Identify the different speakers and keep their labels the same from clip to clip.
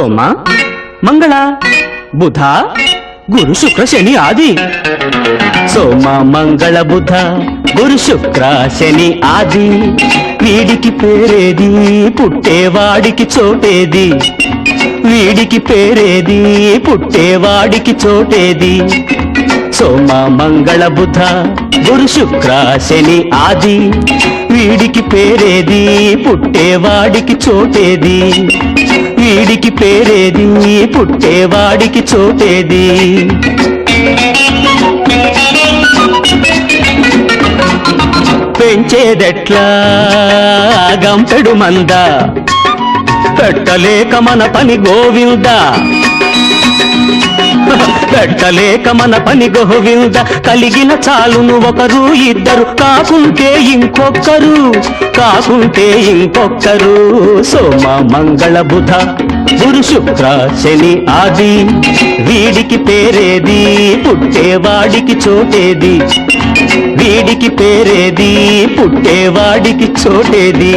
Speaker 1: సోమ మంగళ బుధ గురు శుక్ర శని ఆది. సోమ మంగళ బుధ గురు శుక్ర శని ఆది. వీడికి పేరేది పుట్టేవాడికి చోటేది. వీడికి పేరేది పుట్టేవాడికి చోటేది. సోమ మంగళ బుధ గురు శుక్ర శని ఆది. వీడికి పేరేది పుట్టేవాడికి చోటేది. వీడికి పేరేది పుట్టేవాడికి చోటేది. పెంచేదెట్లా గంపెడు మంద, పెట్టలేక మన పని గోవింద. పెట్టలేక మన పని గోవింద. కలిగిన చాలును ఒకరు ఇద్దరు, కాకుంటే ఇంకొక్కరు, కాకుంటే ఇంకొక్కరు. సోమ మంగళ బుధ గురు శుక్ర శని ఆది. వీడికి పేరేది పుట్టేవాడికి చోటేది. వీడికి పేరేది పుట్టేవాడికి చోటేది.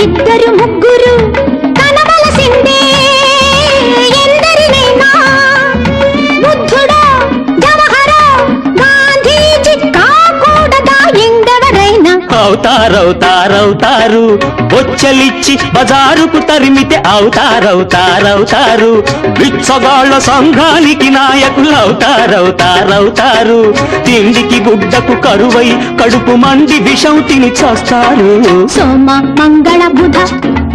Speaker 2: ఇద్దరు ముగ్గురు కనవలసిందే ఎందరినైనా. బుద్ధుడా జవహరా గాంధీజీ కాకూడదా ఎందెవరైనా.
Speaker 1: అవుతారవుతారవుతారు, బొచ్చలిచ్చి బజారుకు తరిమితే అవుతారవుతారవుతారు. బిచ్చగాళ్ళ సంఘానికి నాయకులు అవుతారవుతారవుతారు. తిండికి గుడ్డకు కరువై కడుపు మండి విషం తిని చేస్తారు.
Speaker 2: సోమ మంగళ బుధ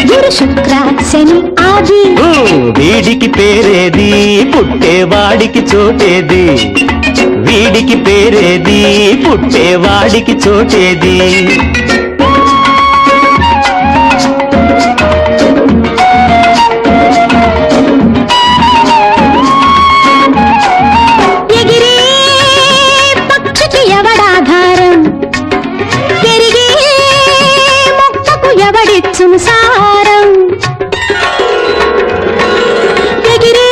Speaker 2: గురు శుక్ర శని ఆది.
Speaker 1: వీడికి పేరేది పుట్టేవాడికి చోటేది. వీడికి పేరేది పుట్టేవాడికి చోటేది.
Speaker 2: ఎగిరే పక్షికి ఎవడాధారం, పెరిగే మొక్కకు ఎవడిచ్చును సారం. ఎగిరే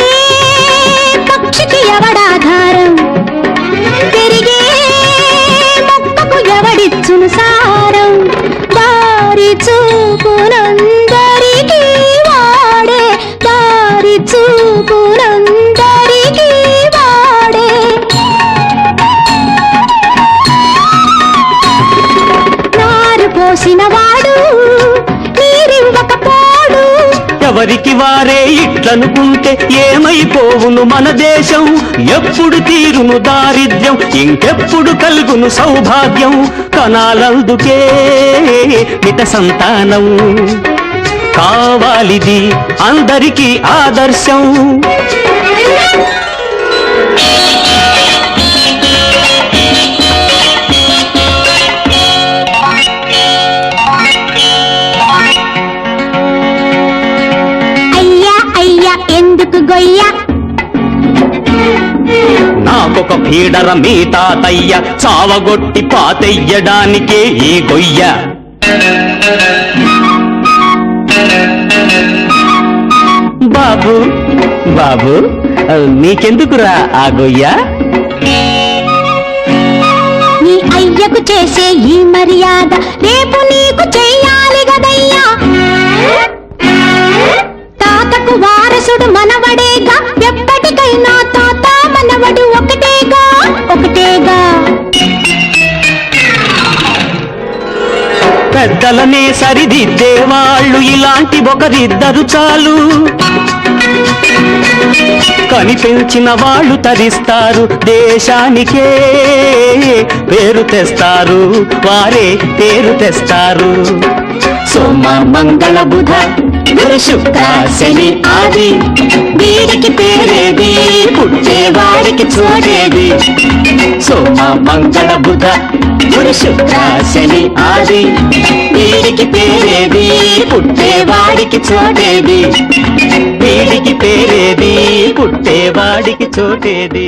Speaker 2: పక్షికి ఎవడాధారం, పెరిగే మొక్కకు ఎవడిచ్చును సారం. దారి చూపునందరికీ వాడే, దారి చూపునందరికీ వాడే. నారు పోసిన వాడు నీరివ్వకపోడు.
Speaker 1: ఎవరికి వారే ఇట్లనుకుంటే ఏమైపోవును మన దేశం. ఎప్పుడు తీరును దారిద్ర్యం, ఇంకెప్పుడు కలుగును సౌభాగ్యం. కనాలందుకే మిత సంతానం, కావాలిది అందరికీ ఆదర్శం.
Speaker 2: అయ్యా అయ్యా ఎందుకు గొయ్య,
Speaker 1: నాకొక పీడర మీ తాతయ్య, చావగొట్టి పాతెయ్యడానికే ఈ గొయ్య. బాబు బాబు నీకెందుకురా ఆ గొయ్య?
Speaker 2: నీ అయ్యకు చేసే ఈ మర్యాద రేపు నీకు చెయ్యాలి గదయ్యా. తాతకు వారసుడు మనవడేగా, ఎప్పటికైనా తాత మనవడు ఒకటేగా ఒకటేగా.
Speaker 1: పెద్దలనే సరిదిద్దేవాళ్ళు ఇలాంటి ఒకరిద్దరు చాలు. కనిపించిన వాళ్ళు తరిస్తారు, దేశానికే పేరు తెస్తారు, వారే పేరు తెస్తారు. సోమ మంగళ బుధ గురు శుక్ర శని ఆది. వీడికి పేరేది పుట్టేవాడికి చోటేది. సోమ మంగళ బుధ గురు శుక్ర శని ఆది. వీడికి పేరేది పుట్టేవాడికి చోటేది. వీడికి పేరేది పుట్టేవాడికి చోటేది.